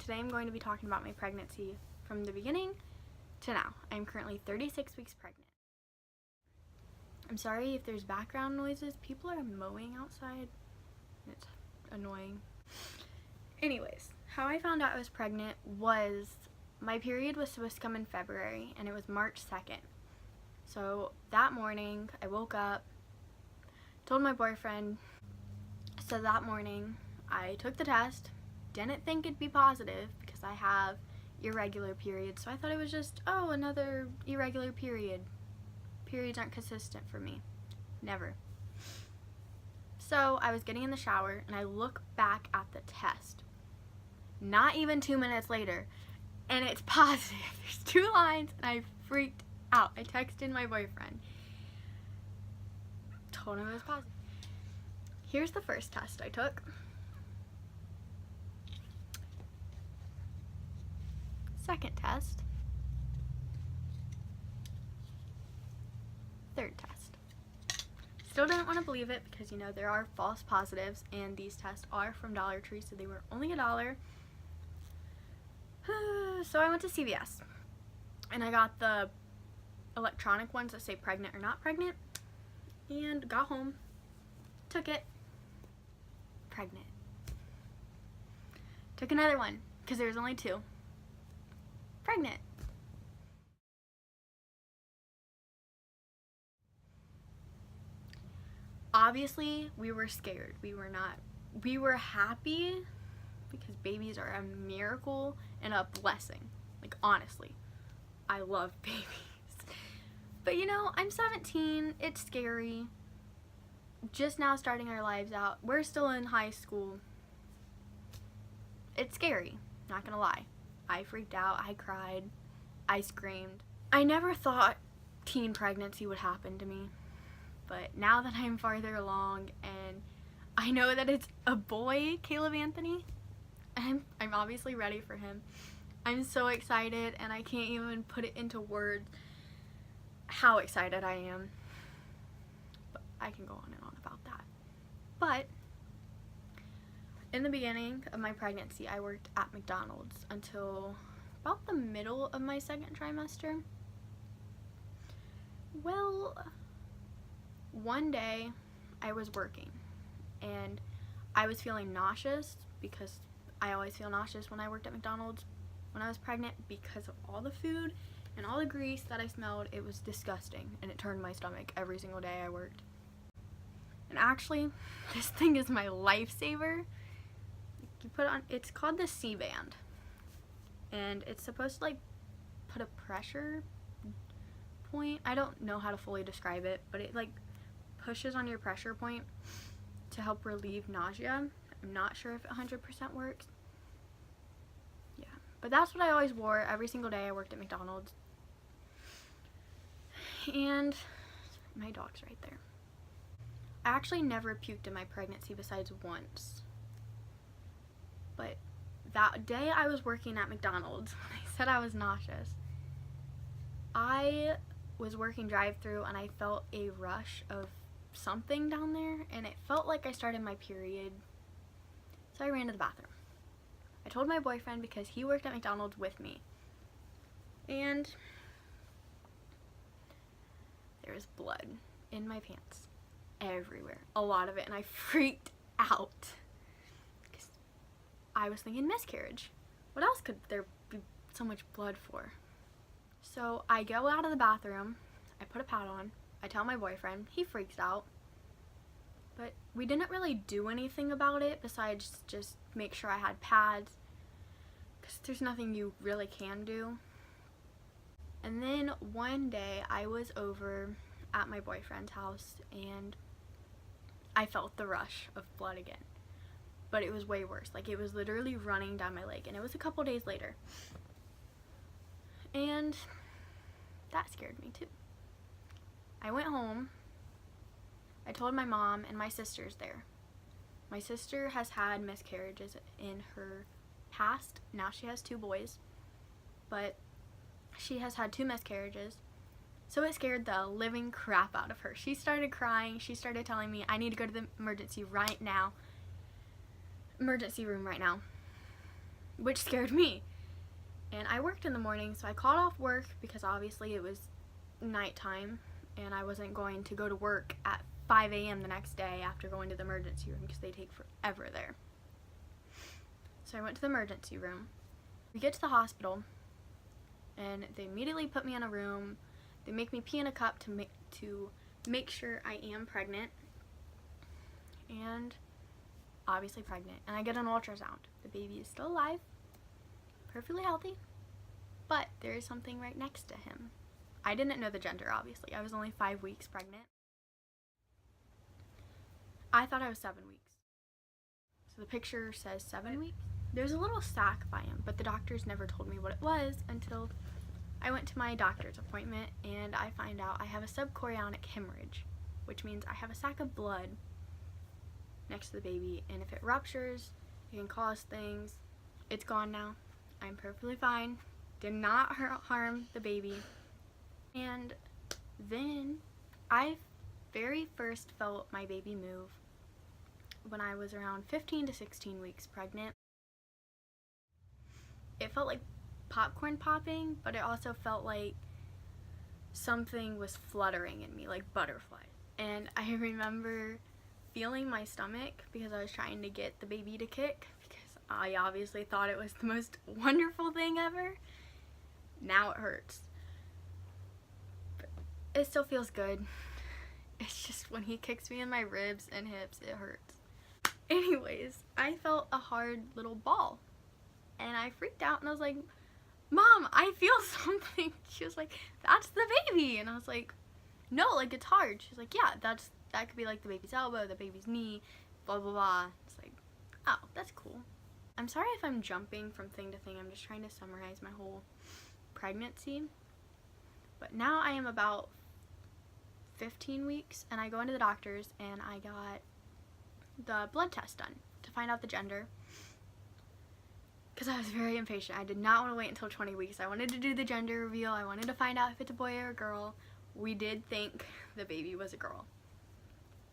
and today I'm going to be talking about my pregnancy from the beginning to now. I'm currently 36 weeks pregnant. I'm sorry if there's background noises. People are mowing outside. It's annoying. Anyways, how I found out I was pregnant was my period was supposed to come in February and it was March 2nd. So that morning I woke up, told my boyfriend. So that morning I took the test, didn't think it'd be positive because I have irregular periods, so I thought it was just, oh, another irregular period. Periods aren't consistent for me. Never. So I was getting in the shower and I look back at the test. Not even 2 minutes later, and it's positive. There's 2 lines and I freaked out. I texted my boyfriend. Told him it was positive. Here's the first test I took. Second test. Third test. Still didn't want to believe it because, you know, there are false positives and these tests are from Dollar Tree, so they were only $1. So I went to CVS and I got the electronic ones that say pregnant or not pregnant, and got home, took it, pregnant. Took another one because there was only 2. Pregnant. Obviously, we were scared. We were happy because babies are a miracle and a blessing. Like, honestly, I love babies. But you know, I'm 17, it's scary. Just now starting our lives out. We're still in high school. It's scary, not gonna lie. I freaked out, I cried, I screamed. I never thought teen pregnancy would happen to me. But now that I'm farther along and I know that it's a boy, Caleb Anthony, I'm obviously ready for him. I'm so excited and I can't even put it into words how excited I am. But I can go on and on about that. But in the beginning of my pregnancy, I worked at McDonald's until about the middle of my 2nd trimester. Well, one day I was working and I was feeling nauseous because I always feel nauseous when I worked at McDonald's when I was pregnant because of all the food and all the grease that I smelled. It was disgusting and it turned my stomach every single day I worked. And actually, this thing is my lifesaver. You put on, it's called the C-band, and it's supposed to like put a pressure point. I don't know how to fully describe it, but it like pushes on your pressure point to help relieve nausea. I'm not sure if it 100% works. Yeah, but that's what I always wore every single day I worked at McDonald's. And my dog's right there. I actually never puked in my pregnancy besides once. But that day I was working at McDonald's, when I said I was nauseous, I was working drive-thru and I felt a rush of something down there and it felt like I started my period. So I ran to the bathroom. I told my boyfriend because he worked at McDonald's with me. And there was blood in my pants everywhere. A lot of it, and I freaked out. I was thinking miscarriage. What else could there be so much blood for? So I go out of the bathroom, I put a pad on, I tell my boyfriend, he freaks out. But we didn't really do anything about it besides just make sure I had pads, because there's nothing you really can do. And then one day I was over at my boyfriend's house and I felt the rush of blood again. But it was way worse. Like, it was literally running down my leg, and it was a couple days later. And that scared me too. I went home. I told my mom, and my sister's there. My sister has had miscarriages in her past. Now she has 2 boys. But she has had 2 miscarriages. So it scared the living crap out of her. She started crying. She started telling me, I need to go to the emergency room right now. which scared me. And I worked in the morning, so I called off work because obviously it was nighttime and I wasn't going to go to work at 5 a.m. the next day after going to the emergency room because they take forever there. So I went to the emergency room. We get to the hospital and they immediately put me in a room. They make me pee in a cup to make sure I am pregnant, and obviously pregnant. And I get an ultrasound. The baby is still alive, perfectly healthy, but there is something right next to him. I didn't know the gender, obviously. I was only 5 weeks pregnant. I thought I was 7 weeks. So the picture says 7 weeks. There's a little sac by him, but the doctors never told me what it was until I went to my doctor's appointment, and I find out I have a subchorionic hemorrhage, which means I have a sac of blood next to the baby, and if it ruptures, it can cause things. It's gone now. I'm perfectly fine. Did not harm the baby. And then I very first felt my baby move when I was around 15 to 16 weeks pregnant. It felt like popcorn popping, but it also felt like something was fluttering in me, like butterflies. And I remember feeling my stomach because I was trying to get the baby to kick, because I obviously thought it was the most wonderful thing ever. Now it hurts. But it still feels good. It's just when he kicks me in my ribs and hips, it hurts. Anyways, I felt a hard little ball, and I freaked out and I was like, Mom, I feel something. She was like, that's the baby. And I was like, no, like, it's hard. She's like, yeah, that could be like the baby's elbow, the baby's knee, blah, blah, blah. It's like, oh, that's cool. I'm sorry if I'm jumping from thing to thing. I'm just trying to summarize my whole pregnancy. But now I am about 15 weeks, and I go into the doctor's, and I got the blood test done to find out the gender. Because I was very impatient. I did not want to wait until 20 weeks. I wanted to do the gender reveal. I wanted to find out if it's a boy or a girl. We did think the baby was a girl.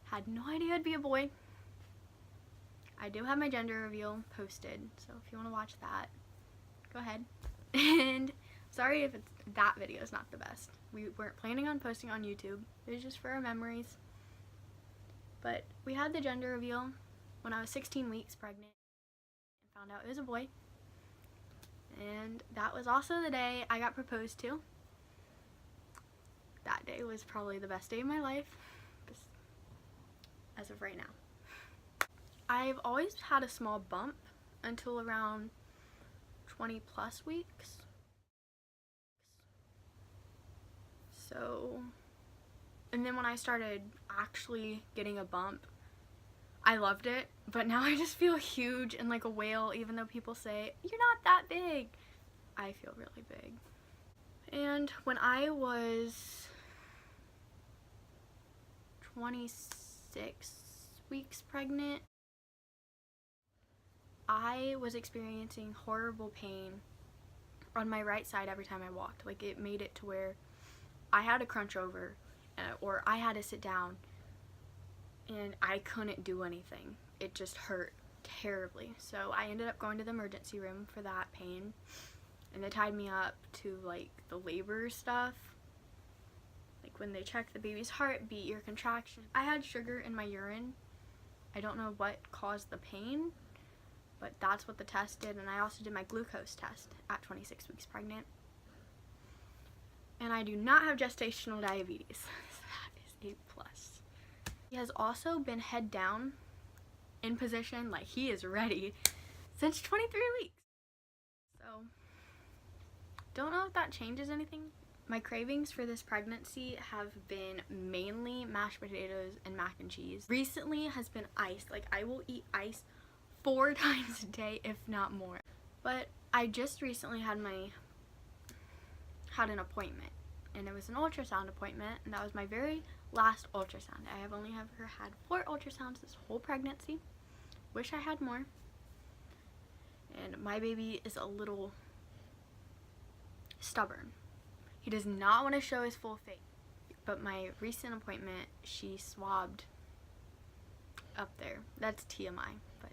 Had no idea it'd be a boy. I do have my gender reveal posted, so if you want to watch that, go ahead. And sorry if that video is not the best. We weren't planning on posting on YouTube. It was just for our memories. But we had the gender reveal when I was 16 weeks pregnant and found out it was a boy. And that was also the day I got proposed to. That day was probably the best day of my life, as of right now. I've always had a small bump until around 20 plus weeks. So, and then when I started actually getting a bump, I loved it, but now I just feel huge and like a whale, even though people say, you're not that big. I feel really big. And when I was 26 weeks pregnant, I was experiencing horrible pain on my right side every time I walked. Like, it made it to where I had to crunch over or I had to sit down, and I couldn't do anything. It just hurt terribly. So I ended up going to the emergency room for that pain, and they tied me up to like the labor stuff, like when they check the baby's heartbeat, your contraction. I had sugar in my urine. I don't know what caused the pain, but that's what the test did. And I also did my glucose test at 26 weeks pregnant, and I do not have gestational diabetes. So that is a plus. He has also been head down in position, like he is ready, since 23 weeks. So, don't know if that changes anything. My cravings for this pregnancy have been mainly mashed potatoes and mac and cheese. Recently has been ice. Like, I will eat ice 4 times a day, if not more. But I just recently had an appointment, and it was an ultrasound appointment, and that was my very last ultrasound. I have only ever had 4 ultrasounds this whole pregnancy. Wish I had more. And my baby is a little stubborn. He does not want to show his full face. But my recent appointment, she swabbed up there. That's TMI, but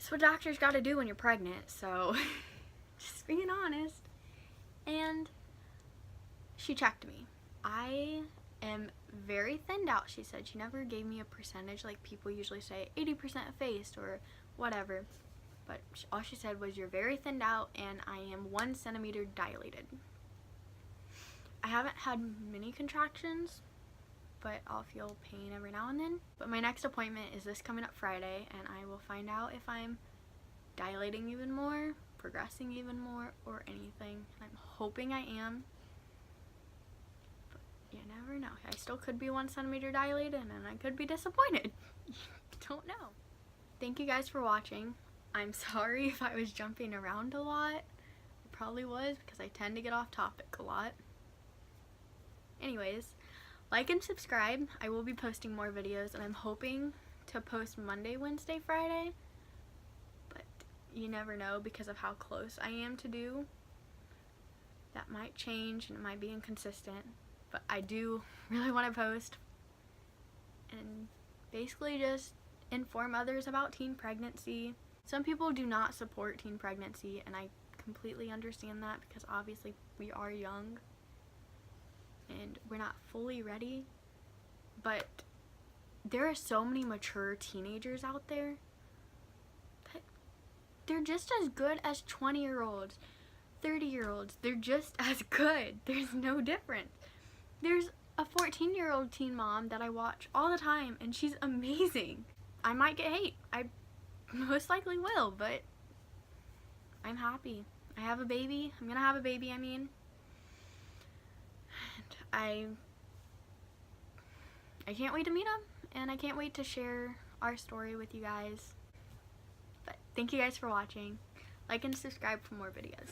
It's what doctors gotta do when you're pregnant, so just being honest. And she checked me. I am very thinned out, she said. She never gave me a percentage like people usually say, 80% effaced or whatever. But all she said was, you're very thinned out and I am 1 centimeter dilated. I haven't had many contractions, but I'll feel pain every now and then. But my next appointment is this coming up Friday, and I will find out if I'm dilating even more, progressing even more, or anything. I'm hoping I am, but you never know. I still could be 1 centimeter dilated, and I could be disappointed. Don't know. Thank you guys for watching. I'm sorry if I was jumping around a lot. I probably was, because I tend to get off topic a lot. Anyways, like and subscribe. I will be posting more videos, and I'm hoping to post Monday, Wednesday, Friday. But you never know because of how close I am to due. That might change and it might be inconsistent. But I do really want to post and basically just inform others about teen pregnancy. Some people do not support teen pregnancy, and I completely understand that because obviously we are young and we're not fully ready, but there are so many mature teenagers out there that they're just as good as 20-year-olds, 30-year-olds. They're just as good. There's no difference. There's a 14-year-old teen mom that I watch all the time, and she's amazing. I might get hate. I most likely will, but I'm happy. I have a baby. I'm gonna have a baby, I mean. I can't wait to meet him, and I can't wait to share our story with you guys. But thank you guys for watching. Like and subscribe for more videos.